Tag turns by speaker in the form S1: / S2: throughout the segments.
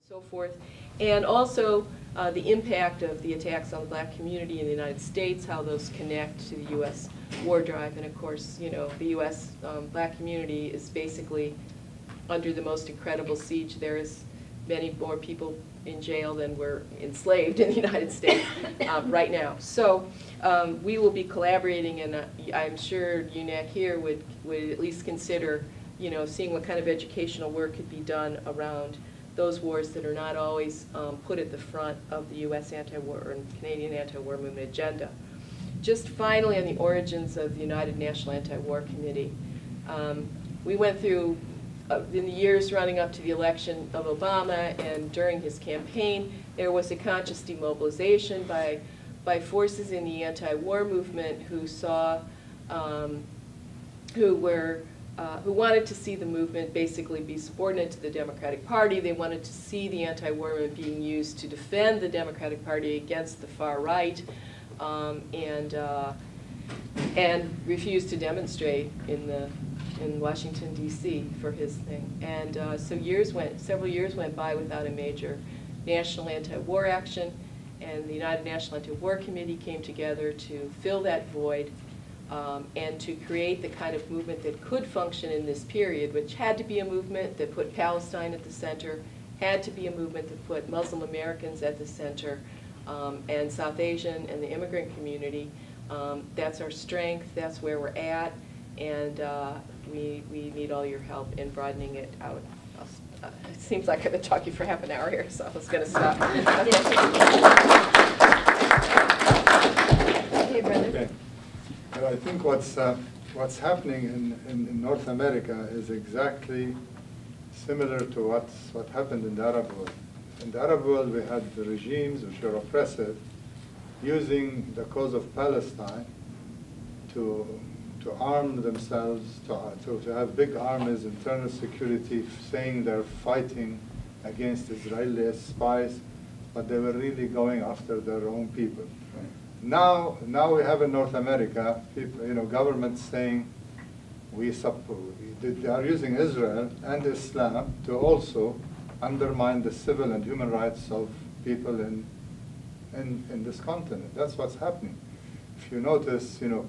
S1: so forth, and also the impact of the attacks on the black community in the United States, how those connect to the U.S. war drive, and of course, you know, the U.S. Black community is basically under the most incredible siege. There is many more people in jail than were enslaved in the United States right now. So we will be collaborating, and I'm sure UNAC here would at least consider, you know, seeing what kind of educational work could be done around those wars that are not always put at the front of the U.S. anti-war and Canadian anti-war movement agenda. Just finally, on the origins of the United National Anti-War Committee, we went through, in the years running up to the election of Obama and during his campaign, there was a conscious demobilization by forces in the anti-war movement who saw, who wanted to see the movement basically be subordinate to the Democratic Party. They wanted to see the anti-war movement being used to defend the Democratic Party against the far right, and refused to demonstrate in Washington, D.C. for his thing. And so several years went by without a major national anti-war action, and the United National Anti-War Committee came together to fill that void and to create the kind of movement that could function in this period, which had to be a movement that put Palestine at the center, had to be a movement that put Muslim Americans at the center, and South Asian and the immigrant community. That's our strength, that's where we're at, and we need all your help in broadening it out. It seems like I've been talking for half an hour here, so I was going to stop. Okay, brother.
S2: Okay. Well, I think what's happening in North America is exactly similar to what happened in the Arab world. In the Arab world, we had the regimes which were oppressive, using the cause of Palestine to arm themselves, to have big armies, internal security, saying they're fighting against Israeli spies, but they were really going after their own people. Now we have in North America, people, you know, governments saying they are using Israel and Islam to also undermine the civil and human rights of people in this continent. That's what's happening. If you notice, you know,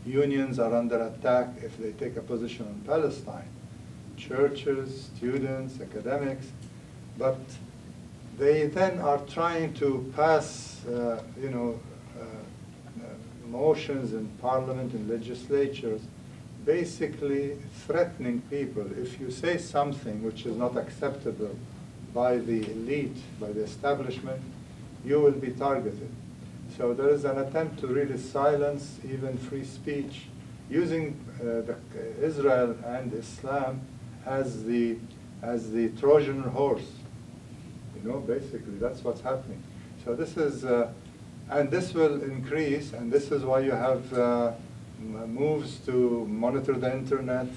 S2: unions are under attack if they take a position on Palestine. Churches, students, academics, but they then are trying to pass, motions in parliament and legislatures, basically threatening people. If you say something which is not acceptable by the elite, by the establishment, you will be targeted. So there is an attempt to really silence even free speech, using Israel and Islam as the Trojan horse. You know, basically that's what's happening. So this is, and this will increase, and this is why you have moves to monitor the internet.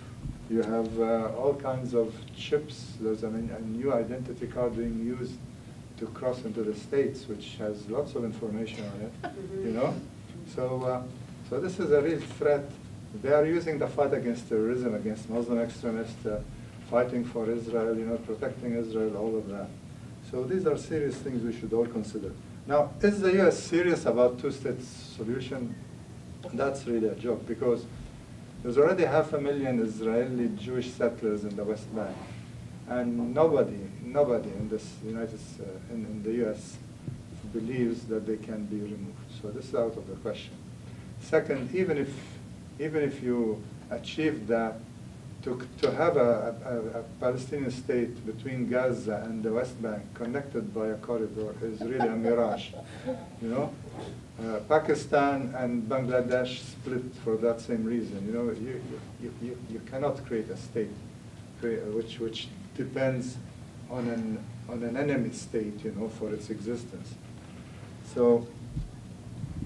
S2: You have all kinds of chips. There's a new identity card being used to cross into the States, which has lots of information on it, you know? So this is a real threat. They are using the fight against terrorism, against Muslim extremists, fighting for Israel, you know, protecting Israel, all of that. So these are serious things we should all consider. Now, is the U.S. serious about two-state solution? That's really a joke, because there's already 500,000 Israeli Jewish settlers in the West Bank, and nobody in this in the U.S. believes that they can be removed. So this is out of the question. Second, even if you achieve that, to have a Palestinian state between Gaza and the West Bank connected by a corridor is really a mirage. You know, Pakistan and Bangladesh split for that same reason. You know, you cannot create a state which depends on an enemy state, you know, for its existence. So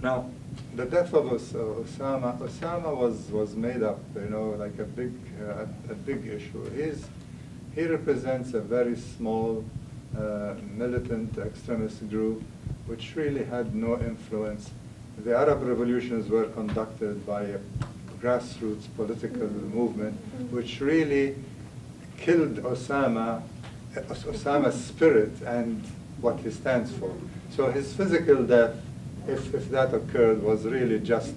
S2: now, the death of Osama was made up, you know, like a big issue. He represents a very small militant extremist group which really had no influence. The Arab revolutions were conducted by a grassroots political movement which really killed Osama Osama's spirit and what he stands for. So his physical death, if that occurred, was really just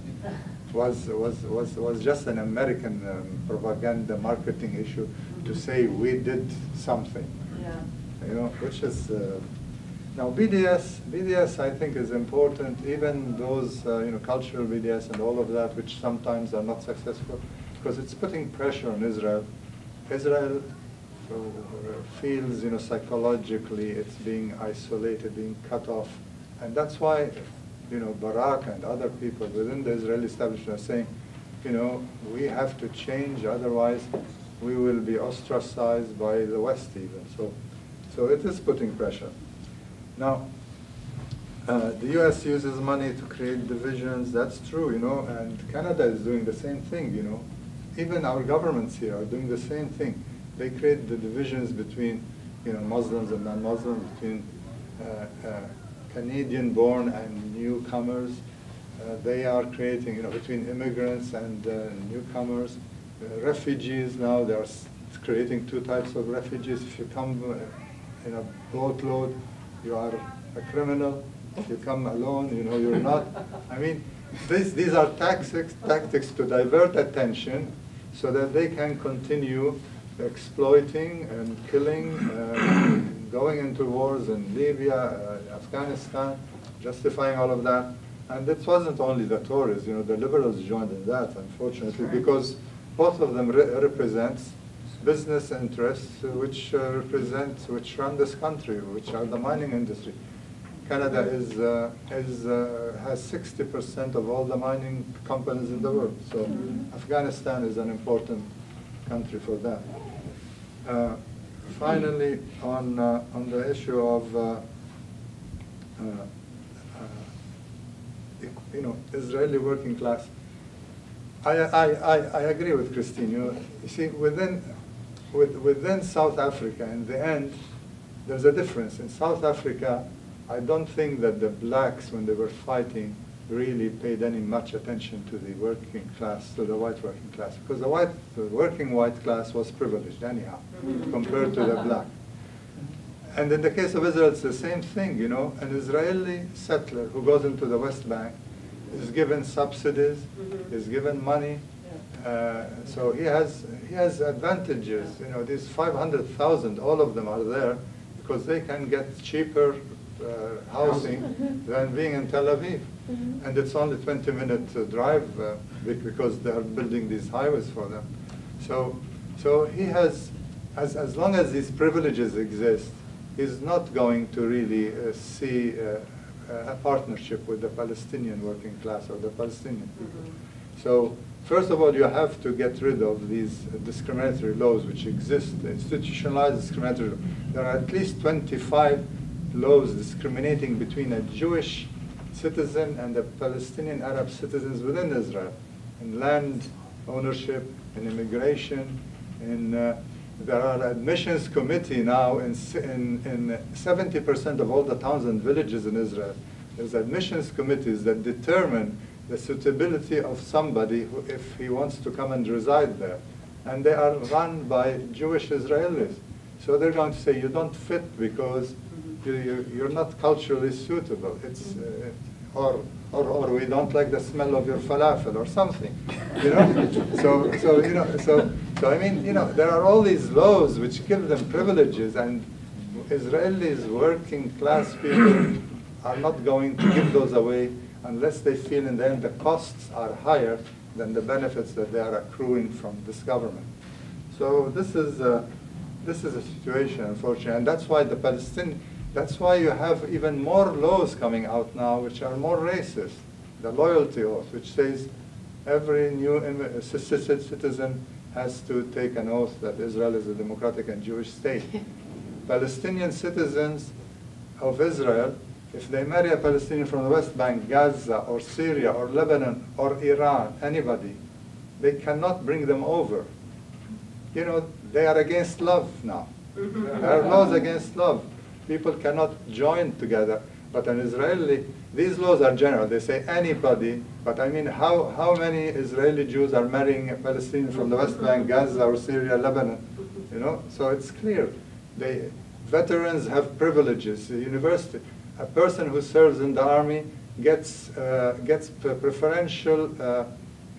S2: was just an American propaganda marketing issue to say we did something.
S1: Yeah.
S2: You know, which is now BDS I think is important, even those you know, cultural BDS and all of that, which sometimes are not successful, because it's putting pressure on Israel. Israel feels, you know, psychologically it's being isolated, being cut off, and that's why, you know, Barak and other people within the Israeli establishment are saying, you know, we have to change, otherwise we will be ostracized by the West even. So it is putting pressure. Now, the U.S. uses money to create divisions. That's true, you know, and Canada is doing the same thing, you know. Even our governments here are doing the same thing. They create the divisions between, you know, Muslims and non-Muslims, between Canadian-born and newcomers. They are creating, you know, between immigrants and newcomers. Refugees now, they are creating two types of refugees. If you come in a boatload, you are a criminal. If you come alone, you know, you're not. I mean, these are tactics to divert attention so that they can continue exploiting and killing, going into wars in Libya, Afghanistan, justifying all of that. And it wasn't only the Tories, you know, the liberals joined in that, unfortunately, because both of them represents business interests which run this country, which are the mining industry. Canada has 60% of all the mining companies in the world. So Afghanistan is an important country for that. Finally, on the issue of you know, Israeli working class, I agree with Christine. You see, within South Africa, in the end, there's a difference. In South Africa, I don't think that the blacks, when they were fighting, really paid any much attention to the working class, to the white working class, because the working white class was privileged anyhow, compared to the black. And in the case of Israel, it's the same thing, you know. An Israeli settler who goes into the West Bank is given subsidies, is given money, so he has advantages. You know, these 500,000, all of them are there because they can get cheaper housing than being in Tel Aviv. And it's only 20-minute drive because they are building these highways for them. So he has, as long as these privileges exist, he's not going to really see a partnership with the Palestinian working class or the Palestinian people. So first of all, you have to get rid of these discriminatory laws which exist, institutionalized discriminatory laws. There are at least 25 laws discriminating between a Jewish citizen and the Palestinian Arab citizens within Israel, in land ownership, in immigration, in there are admissions committee now in 70% of all the towns and villages in Israel. There's admissions committees that determine the suitability of somebody who, if he wants to come and reside there. And they are run by Jewish Israelis. So they're going to say, you don't fit because you're not culturally suitable. It's, or we don't like the smell of your falafel or something, you know. So I mean, you know, there are all these laws which give them privileges, and Israelis, working class people, are not going to give those away unless they feel in the end the costs are higher than the benefits that they are accruing from this government. So this is a situation, unfortunately, and that's why that's why you have even more laws coming out now which are more racist. The loyalty oath, which says every new citizen has to take an oath that Israel is a democratic and Jewish state. Palestinian citizens of Israel, if they marry a Palestinian from the West Bank, Gaza, or Syria, or Lebanon, or Iran, anybody, they cannot bring them over. You know, they are against love now. There are laws against love. People cannot join together. But an Israeli, these laws are general. They say anybody, but I mean, how many Israeli Jews are marrying a Palestinian from the West Bank, Gaza, or Syria, Lebanon? You know, so it's clear. Veterans have privileges. The university, a person who serves in the army gets preferential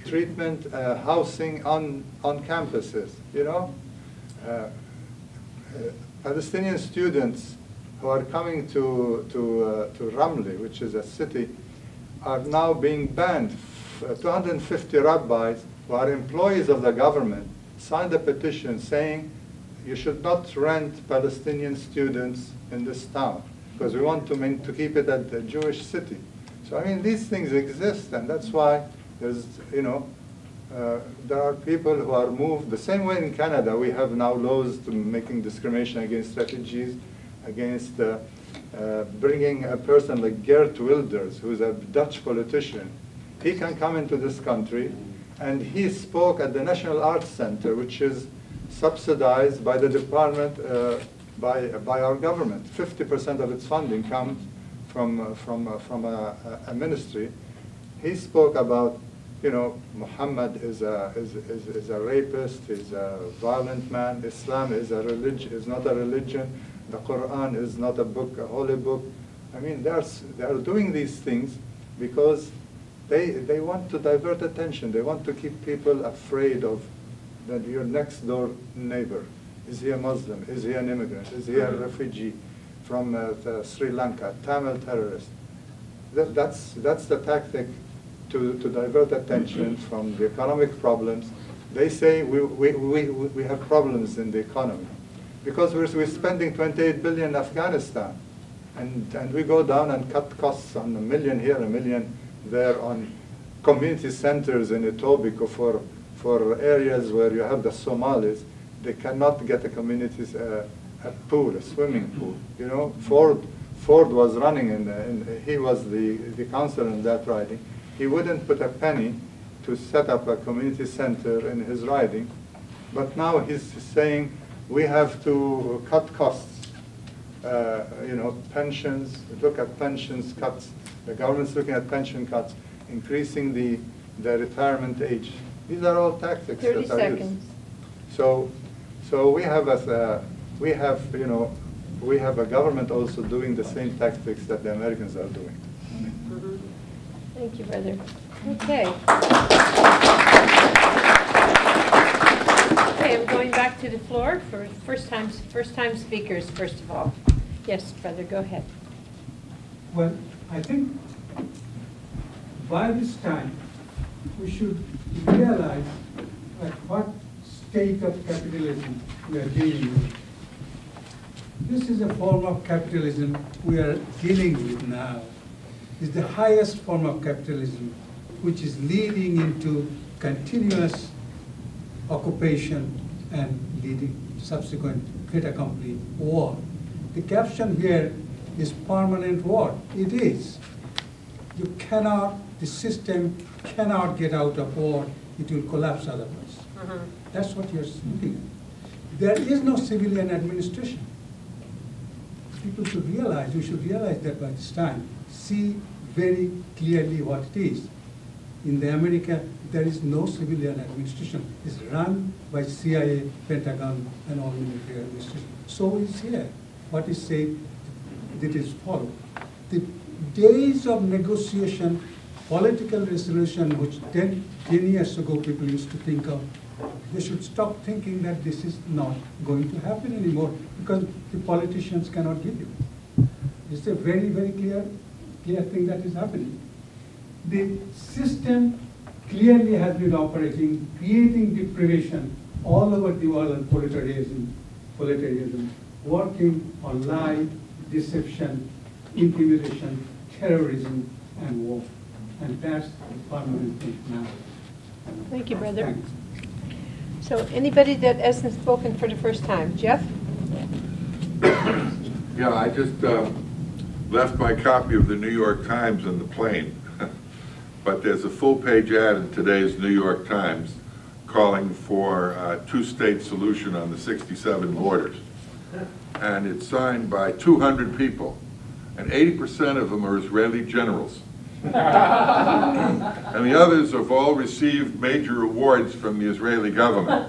S2: treatment, housing on campuses. You know, Palestinian students who are coming to Ramli, which is a city, are now being banned. 250 rabbis who are employees of the government signed a petition saying you should not rent Palestinian students in this town because we want to keep it a Jewish city. So I mean, these things exist, and that's why there's, you know, there are people who are moved. The same way in Canada, we have now laws to making discrimination against refugees, against bringing a person like Geert Wilders, who's a Dutch politician. He can come into this country, and he spoke at the National Arts Center, which is subsidized by the department, by our government. 50% of its funding comes from a ministry. He spoke about, you know, Muhammad is a rapist, he's a violent man. Islam is a religion, is not a religion. The Quran is not a book, a holy book. I mean, they are doing these things because they want to divert attention. They want to keep people afraid of that your next door neighbor. Is he a Muslim? Is he an immigrant? Is he a refugee from Sri Lanka, Tamil terrorist? That's the tactic to divert attention from the economic problems. They say we have problems in the economy because we're spending 28 billion in Afghanistan, and we go down and cut costs on $1 million here, $1 million there on community centers in Etobicoke for areas where you have the Somalis. They cannot get a community a pool, a swimming pool. You know, Ford was running, he was the council in that riding. He wouldn't put a penny to set up a community center in his riding, but now he's saying we have to cut costs. You know, pensions, look at pensions cuts. The government's looking at pension cuts, increasing the retirement age. These are all tactics
S3: 30
S2: that are
S3: seconds.
S2: used. So we have a government also doing the same tactics that the Americans are doing.
S3: Mm-hmm. Thank you, brother. Okay. Okay, I'm going back to the floor for first time speakers, first of all. Yes, brother, go ahead.
S4: Well, I think by this time we should realize at what state of capitalism we are dealing with. This is a form of capitalism we are dealing with now. It's the highest form of capitalism, which is leading into continuous occupation and leading subsequent fait accompli war. The caption here is permanent war. It is. You cannot, the system cannot get out of war. It will collapse otherwise. That's what you're looking at. There is no civilian administration. People should realize, you should realize that by this time. See very clearly what it is. In the America, there is no civilian administration. It's run by CIA, Pentagon, and all military administration. So is here. What is said, that is followed. The days of negotiation, political resolution, which 10 years ago people used to think of, they should stop thinking that this is not going to happen anymore because the politicians cannot give you. It's a very, very clear thing that is happening. The system clearly has been operating, creating deprivation all over the world and proletarianism, working on lie, deception, intimidation, terrorism, and war. And that's the permanent thing now.
S3: Thank you, brother.
S4: Thanks.
S3: So anybody that hasn't spoken for the first time? Jeff?
S5: Yeah, I just left my copy of the New York Times in the plane. But there's a full-page ad in today's New York Times calling for a two-state solution on the 67 borders. And it's signed by 200 people, and 80% of them are Israeli generals. And the others have all received major awards from the Israeli government.